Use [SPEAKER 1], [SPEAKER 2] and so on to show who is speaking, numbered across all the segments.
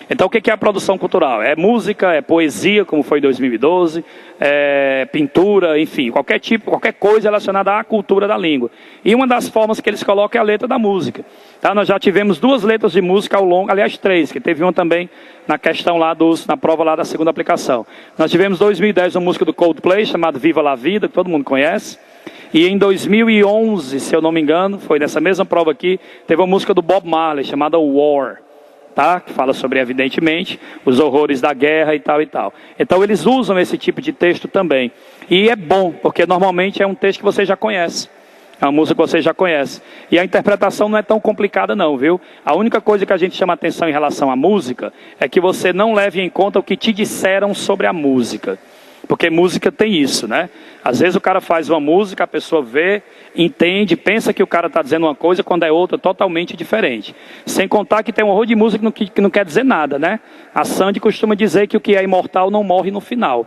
[SPEAKER 1] Então o que é a produção cultural? É música, é poesia, como foi em 2012, é pintura, enfim, qualquer coisa relacionada à cultura da língua. E uma das formas que eles colocam é a letra da música. Tá? Nós já tivemos 2 letras de música ao longo, aliás 3, que teve uma também na questão lá na prova lá da segunda aplicação. Nós tivemos em 2010 uma música do Coldplay chamada Viva la Vida, que todo mundo conhece. E em 2011, se eu não me engano, foi nessa mesma prova aqui, teve uma música do Bob Marley chamada War. Tá? Que fala sobre, evidentemente, os horrores da guerra e tal e tal. Então eles usam esse tipo de texto também. E é bom, porque normalmente é um texto que você já conhece. É uma música que você já conhece. E a interpretação não é tão complicada não, viu? A única coisa que a gente chama atenção em relação à música é que você não leve em conta o que te disseram sobre a música. Porque música tem isso, né? Às vezes o cara faz uma música, a pessoa vê, entende, pensa que o cara está dizendo uma coisa quando é outra totalmente diferente. Sem contar que tem um horror de música que não quer dizer nada, né? A Sandy costuma dizer que o que é imortal não morre no final.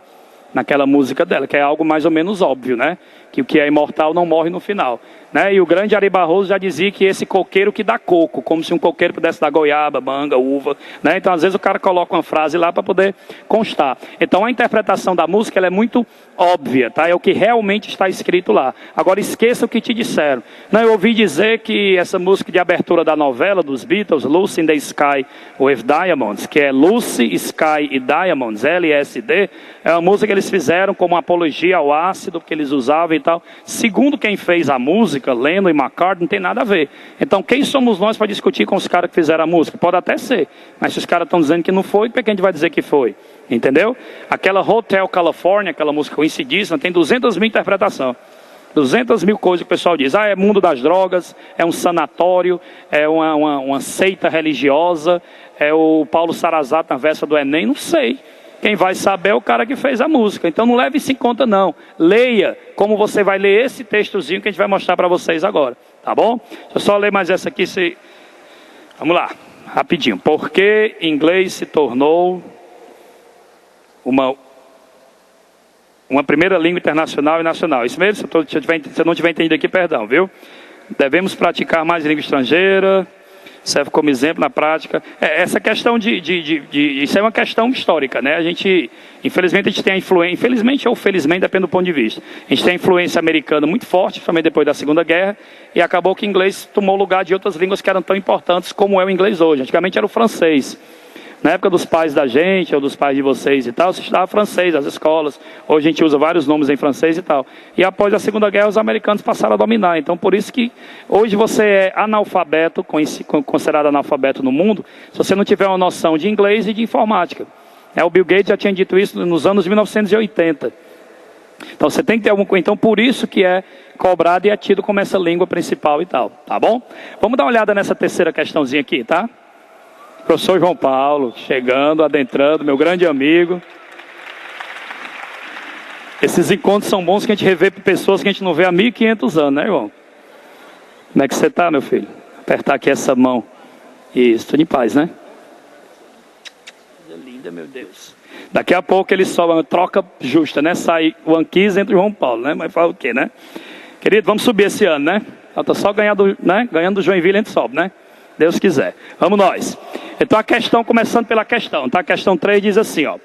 [SPEAKER 1] Naquela música dela, que é algo mais ou menos óbvio, né? Que o que é imortal não morre no final. Né? E o grande Ari Barroso já dizia que esse coqueiro que dá coco, como se um coqueiro pudesse dar goiaba, manga, uva. Né? Então, às vezes, o cara coloca uma frase lá para poder constar. Então, a interpretação da música ela é muito óbvia, tá? É o que realmente está escrito lá. Agora, esqueça o que te disseram. Não, eu ouvi dizer que essa música de abertura da novela dos Beatles, Lucy in the Sky with Diamonds, que é Lucy, Sky e Diamonds, LSD, é uma música que eles fizeram como uma apologia ao ácido que eles usavam e tal. Segundo quem fez a música, Lennon e McCartney, não tem nada a ver. Então, quem somos nós para discutir com os caras que fizeram a música? Pode até ser, mas se os caras estão dizendo que não foi, por que a gente vai dizer que foi? Entendeu? Aquela Hotel California, aquela música conhecidíssima, tem 200 mil interpretações. 200 mil coisas que o pessoal diz. É mundo das drogas, é um sanatório, é uma seita religiosa, é o Paulo Sarazate na véspera do Enem, não sei. Quem vai saber é o cara que fez a música. Então não leve isso em conta não. Leia como você vai ler esse textozinho que a gente vai mostrar para vocês agora. Tá bom? Deixa eu só ler mais essa aqui. Vamos lá, rapidinho. Por que inglês se tornou uma primeira língua internacional e nacional? Isso mesmo? Se eu não tiver entendido aqui, perdão, viu? Devemos praticar mais língua estrangeira. Serve como exemplo na prática. Essa questão isso é uma questão histórica, né? Infelizmente, a gente tem a influência, infelizmente ou felizmente, depende do ponto de vista. A gente tem a influência americana muito forte, principalmente depois da Segunda Guerra, e acabou que o inglês tomou lugar de outras línguas que eram tão importantes como é o inglês hoje. Antigamente era o francês. Na época dos pais da gente, ou dos pais de vocês e tal, se estudava francês, as escolas. Hoje a gente usa vários nomes em francês e tal. E após a Segunda Guerra, os americanos passaram a dominar. Então, por isso que hoje você é analfabeto, considerado analfabeto no mundo, se você não tiver uma noção de inglês e de informática. O Bill Gates já tinha dito isso nos anos 1980. Então, você tem que ter algum... Então, por isso que é cobrado e é tido como essa língua principal e tal. Tá bom? Vamos dar uma olhada nessa terceira questãozinha aqui, tá? Professor João Paulo, chegando, adentrando, meu grande amigo. Esses encontros são bons que a gente revê pessoas que a gente não vê há 1500 anos, né, irmão? Como é que você está, meu filho? Apertar aqui essa mão. Isso, tudo em paz, né? Coisa linda, meu Deus. Daqui a pouco ele só uma troca justa, né? Sai o Anquis entre o João Paulo, né? Mas fala o quê, né? Querido, vamos subir esse ano, né? Falta só ganhando, né? Ganhando do Joinville, a gente sobe, né? Deus quiser. Vamos nós. Então a questão, começando pela questão, tá? A questão 3 diz assim, ó.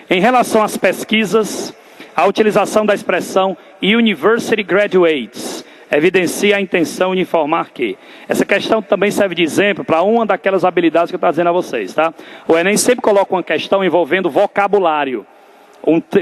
[SPEAKER 1] Em relação às pesquisas, a utilização da expressão University Graduates evidencia a intenção de informar que... Essa questão também serve de exemplo para uma daquelas habilidades que eu estou dizendo a vocês, tá? O Enem sempre coloca uma questão envolvendo vocabulário.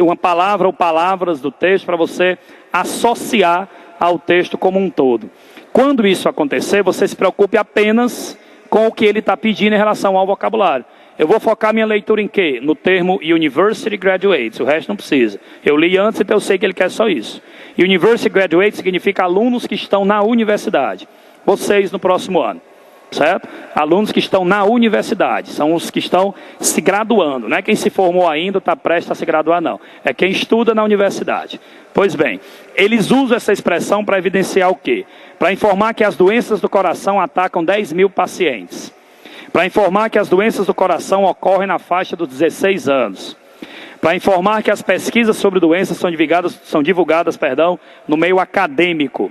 [SPEAKER 1] Uma palavra ou palavras do texto para você associar ao texto como um todo. Quando isso acontecer, você se preocupe apenas com o que ele está pedindo em relação ao vocabulário. Eu vou focar minha leitura em quê? No termo University Graduates, o resto não precisa. Eu li antes, então eu sei que ele quer só isso. E University Graduates significa alunos que estão na universidade. Vocês no próximo ano, certo? Alunos que estão na universidade, são os que estão se graduando. Não é quem se formou ainda, está prestes a se graduar, não. É quem estuda na universidade. Pois bem, eles usam essa expressão para evidenciar o quê? Para informar que as doenças do coração atacam 10 mil pacientes. Para informar que as doenças do coração ocorrem na faixa dos 16 anos. Para informar que as pesquisas sobre doenças são divulgadas no meio acadêmico.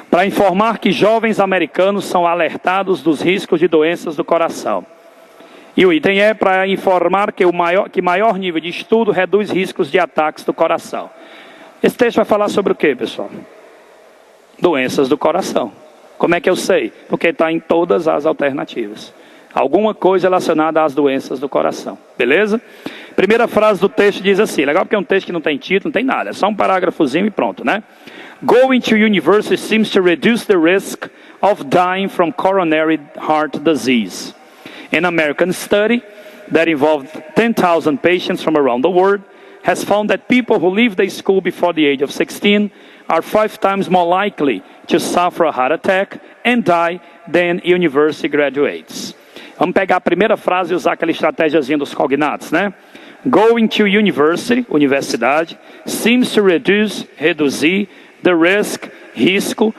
[SPEAKER 1] Para informar que jovens americanos são alertados dos riscos de doenças do coração. E o item é para informar que maior nível de estudo reduz riscos de ataques do coração. Esse texto vai falar sobre o quê, pessoal? Doenças do coração. Como é que eu sei? Porque está em todas as alternativas. Alguma coisa relacionada às doenças do coração. Beleza? Primeira frase do texto diz assim. Legal porque é um texto que não tem título, não tem nada. É só um parágrafozinho e pronto, né? Going to university seems to reduce the risk of dying from coronary heart disease. An American study that involved 10,000 patients from around the world has found that people who leave the school before the age of 16 are 5 times more likely to suffer a heart attack and die than university graduates. Vamos pegar a primeira frase e usar aquela estratégiazinha dos cognatos, né? Going to university, universidade, seems to reduzir the risco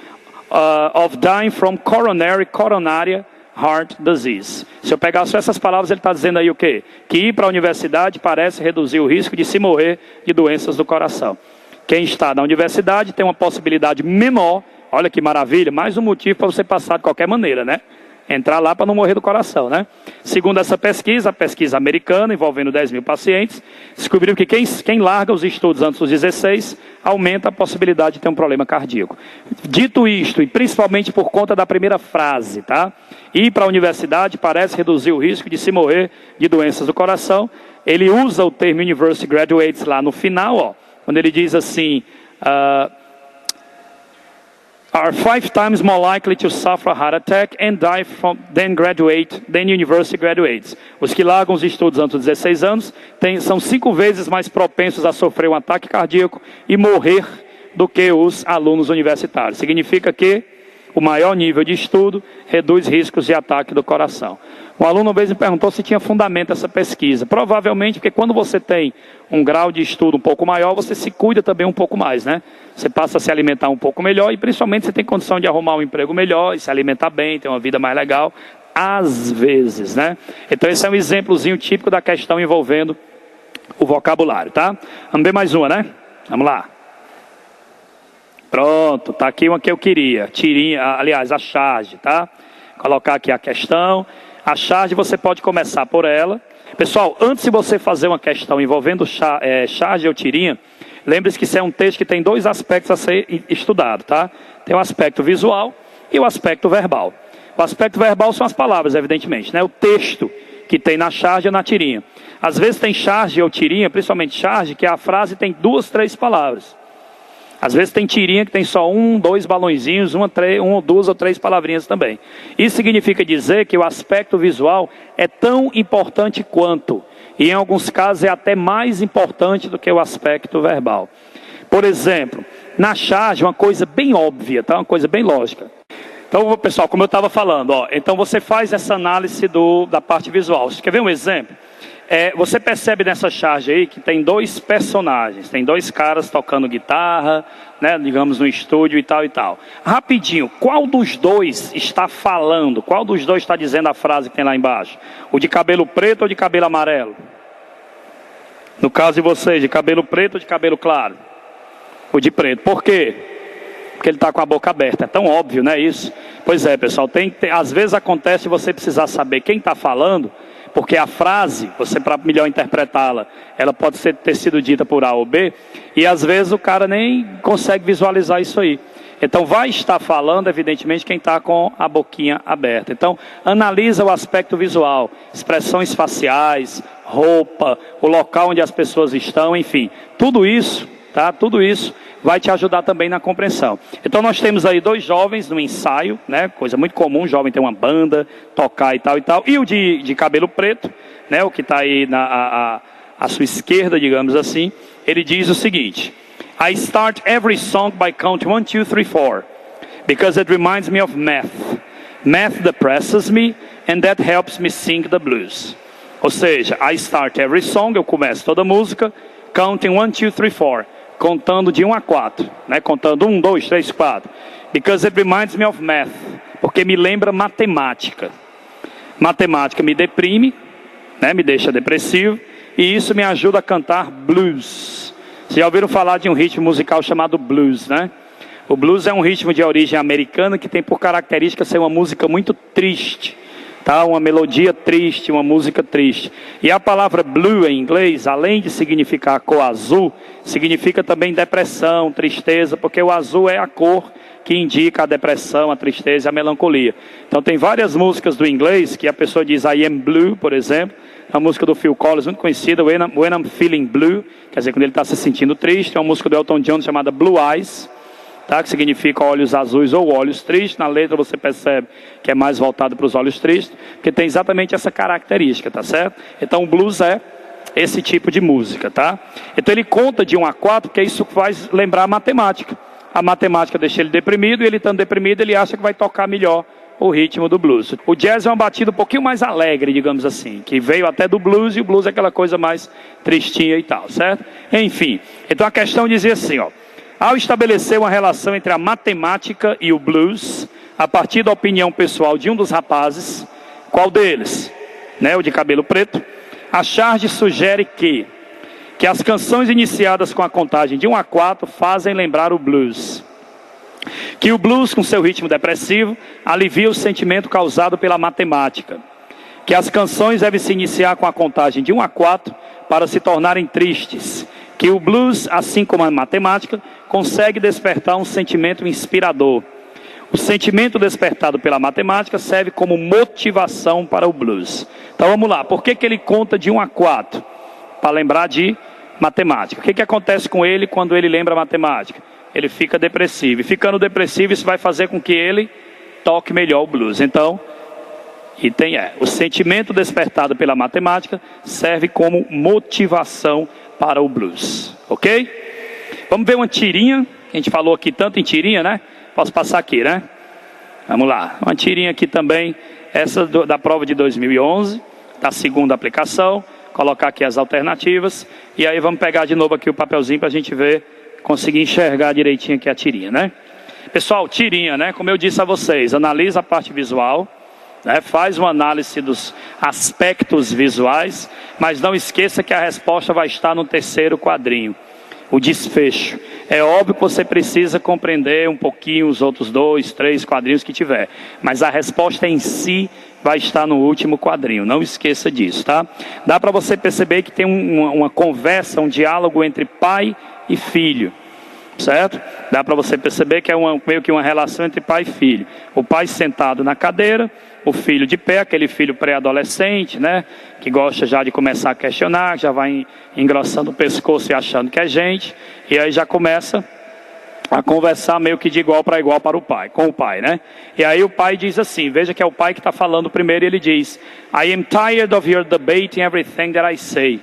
[SPEAKER 1] of dying from coronária heart disease. Se eu pegar só essas palavras, ele está dizendo aí o quê? Que ir para a universidade parece reduzir o risco de se morrer de doenças do coração. Quem está na universidade tem uma possibilidade menor, olha que maravilha, mais um motivo para você passar de qualquer maneira, né? Entrar lá para não morrer do coração, né? Segundo essa pesquisa, a pesquisa americana, envolvendo 10 mil pacientes, descobriu que quem larga os estudos antes dos 16, aumenta a possibilidade de ter um problema cardíaco. Dito isto, e principalmente por conta da primeira frase, tá? Ir para a universidade parece reduzir o risco de se morrer de doenças do coração. Ele usa o termo University Graduates lá no final, ó, quando ele diz assim... are 5 times more likely to suffer a heart attack and die than university graduates. Os que largam os estudos antes dos 16 anos são 5 vezes mais propensos a sofrer um ataque cardíaco e morrer do que os alunos universitários. Significa que o maior nível de estudo reduz riscos de ataque do coração. Um aluno uma vez me perguntou se tinha fundamento essa pesquisa. Provavelmente, porque quando você tem um grau de estudo um pouco maior, você se cuida também um pouco mais, né? Você passa a se alimentar um pouco melhor e principalmente você tem condição de arrumar um emprego melhor e se alimentar bem, ter uma vida mais legal, às vezes, né? Então esse é um exemplozinho típico da questão envolvendo o vocabulário, tá? Vamos ver mais uma, né? Vamos lá. Pronto, tá aqui uma que eu queria. Tirinha, aliás, a charge, tá? Colocar aqui a questão. A charge você pode começar por ela. Pessoal, antes de você fazer uma questão envolvendo charge ou tirinha, lembre-se que isso é um texto que tem 2 aspectos a ser estudado, tá? Tem o aspecto visual e o aspecto verbal. O aspecto verbal são as palavras, evidentemente, né? O texto que tem na charge ou na tirinha. Às vezes tem charge ou tirinha, principalmente charge, que a frase tem 2, 3 palavras. Às vezes tem tirinha que tem só 1, 2 balõezinhos, 1, 2 ou 3 palavrinhas também. Isso significa dizer que o aspecto visual é tão importante quanto, e em alguns casos é até mais importante do que o aspecto verbal. Por exemplo, na charge, uma coisa bem óbvia, tá? Uma coisa bem lógica. Então, pessoal, como eu estava falando, ó, então você faz essa análise da parte visual. Você quer ver um exemplo? Você percebe nessa charge aí que tem 2 personagens, tem 2 caras tocando guitarra, né, digamos no estúdio e tal e tal. Rapidinho, qual dos 2 está falando? Qual dos 2 está dizendo a frase que tem lá embaixo? O de cabelo preto ou de cabelo amarelo? No caso de vocês, de cabelo preto ou de cabelo claro? O de preto. Por quê? Porque ele está com a boca aberta. É tão óbvio, não é isso? Pois é, pessoal, às vezes acontece você precisar saber quem está falando, porque a frase, você para melhor interpretá-la, ela pode ter sido dita por A ou B, e às vezes o cara nem consegue visualizar isso aí. Então vai estar falando, evidentemente, quem está com a boquinha aberta. Então analisa o aspecto visual, expressões faciais, roupa, o local onde as pessoas estão, enfim. Tudo isso, tá? Tudo isso vai te ajudar também na compreensão. Então nós temos aí 2 jovens no ensaio, né? Coisa muito comum, jovem ter uma banda, tocar e tal e tal. E o de cabelo preto, né? O que está aí à sua esquerda, digamos assim, ele diz o seguinte: I start every song by counting 1, 2, 3, 4, because it reminds me of math. Math depresses me and that helps me sing the blues. Ou seja, I start every song, eu começo toda música, counting 1, 2, 3, 4. Contando de 1 a 4, né? Contando 1, 2, 3, 4. Because it reminds me of math. Porque me lembra matemática. Matemática me deprime, né? Me deixa depressivo. E isso me ajuda a cantar blues. Vocês já ouviram falar de um ritmo musical chamado blues, né? O blues é um ritmo de origem americana que tem por característica ser uma música muito triste. Tá? Uma melodia triste, uma música triste. E a palavra blue em inglês, além de significar cor azul, significa também depressão, tristeza, porque o azul é a cor que indica a depressão, a tristeza e a melancolia. Então tem várias músicas do inglês que a pessoa diz I am blue, por exemplo. A música do Phil Collins, muito conhecida, When I'm Feeling Blue, quer dizer, quando ele está se sentindo triste. É uma música do Elton John chamada Blue Eyes, tá? Que significa olhos azuis ou olhos tristes. Na letra você percebe que é mais voltado para os olhos tristes, porque tem exatamente essa característica, tá certo? Então o blues é esse tipo de música, tá? Então ele conta de 1 a 4, porque isso faz lembrar a matemática. A matemática deixa ele deprimido, e ele estando deprimido, ele acha que vai tocar melhor o ritmo do blues. O jazz é uma batida um pouquinho mais alegre, digamos assim, que veio até do blues, e o blues é aquela coisa mais tristinha e tal, certo? Enfim, então a questão dizia assim, ó: ao estabelecer uma relação entre a matemática e o blues, a partir da opinião pessoal de um dos rapazes, qual deles? Né, o de cabelo preto. A charge sugere que as canções iniciadas com a contagem de 1 a 4 fazem lembrar o blues. Que o blues, com seu ritmo depressivo, alivia o sentimento causado pela matemática. Que as canções devem se iniciar com a contagem de 1 a 4 para se tornarem tristes. Que o blues, assim como a matemática, consegue despertar um sentimento inspirador. O sentimento despertado pela matemática serve como motivação para o blues. Então vamos lá, por que ele conta de 1 a 4? Para lembrar de matemática. O que acontece com ele quando ele lembra matemática? Ele fica depressivo. E ficando depressivo, isso vai fazer com que ele toque melhor o blues. Então, item é: o sentimento despertado pela matemática serve como motivação para o blues. Ok? Vamos ver uma tirinha. A gente falou aqui tanto em tirinha, né? Posso passar aqui, né? Vamos lá. Uma tirinha aqui também. Essa da prova de 2011. Da segunda aplicação. Colocar aqui as alternativas. E aí vamos pegar de novo aqui o papelzinho para a gente ver, conseguir enxergar direitinho aqui a tirinha, né? Pessoal, tirinha, né? Como eu disse a vocês, analisa a parte visual, né? Faz uma análise dos aspectos visuais, mas não esqueça que a resposta vai estar no terceiro quadrinho, o desfecho. É óbvio que você precisa compreender um pouquinho os outros 2, 3 quadrinhos que tiver, mas a resposta em si vai estar no último quadrinho, não esqueça disso, tá? Dá para você perceber que tem uma conversa, um diálogo entre pai e filho, certo? Dá para você perceber que é meio que uma relação entre pai e filho. O pai sentado na cadeira, o filho de pé, aquele filho pré-adolescente, né? Que gosta já de começar a questionar, já vai engrossando o pescoço e achando que é gente, e aí já começa a conversar meio que de igual para igual com o pai, né? E aí o pai diz assim, veja que é o pai que está falando primeiro, e ele diz: I am tired of your debating everything that I say.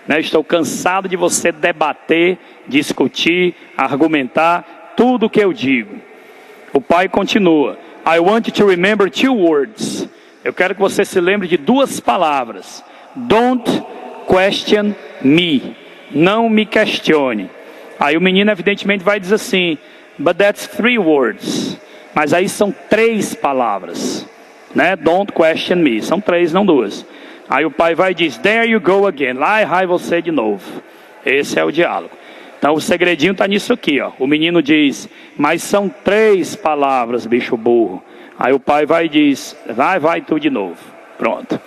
[SPEAKER 1] Né? Estou cansado de você debater, discutir, argumentar tudo o que eu digo. O pai continua: I want you to remember 2 words. Eu quero que você se lembre de 2 palavras. Don't question me. Não me questione. Aí o menino evidentemente vai dizer assim: but that's 3 words. Mas aí são 3 palavras, né? Don't question me. São 3, não 2. Aí o pai vai e diz: there you go again. Lá vai você de novo. Esse é o diálogo. Então o segredinho está nisso aqui, ó. O menino diz: mas são 3 palavras, bicho burro. Aí o pai vai e diz: vai tu de novo. Pronto.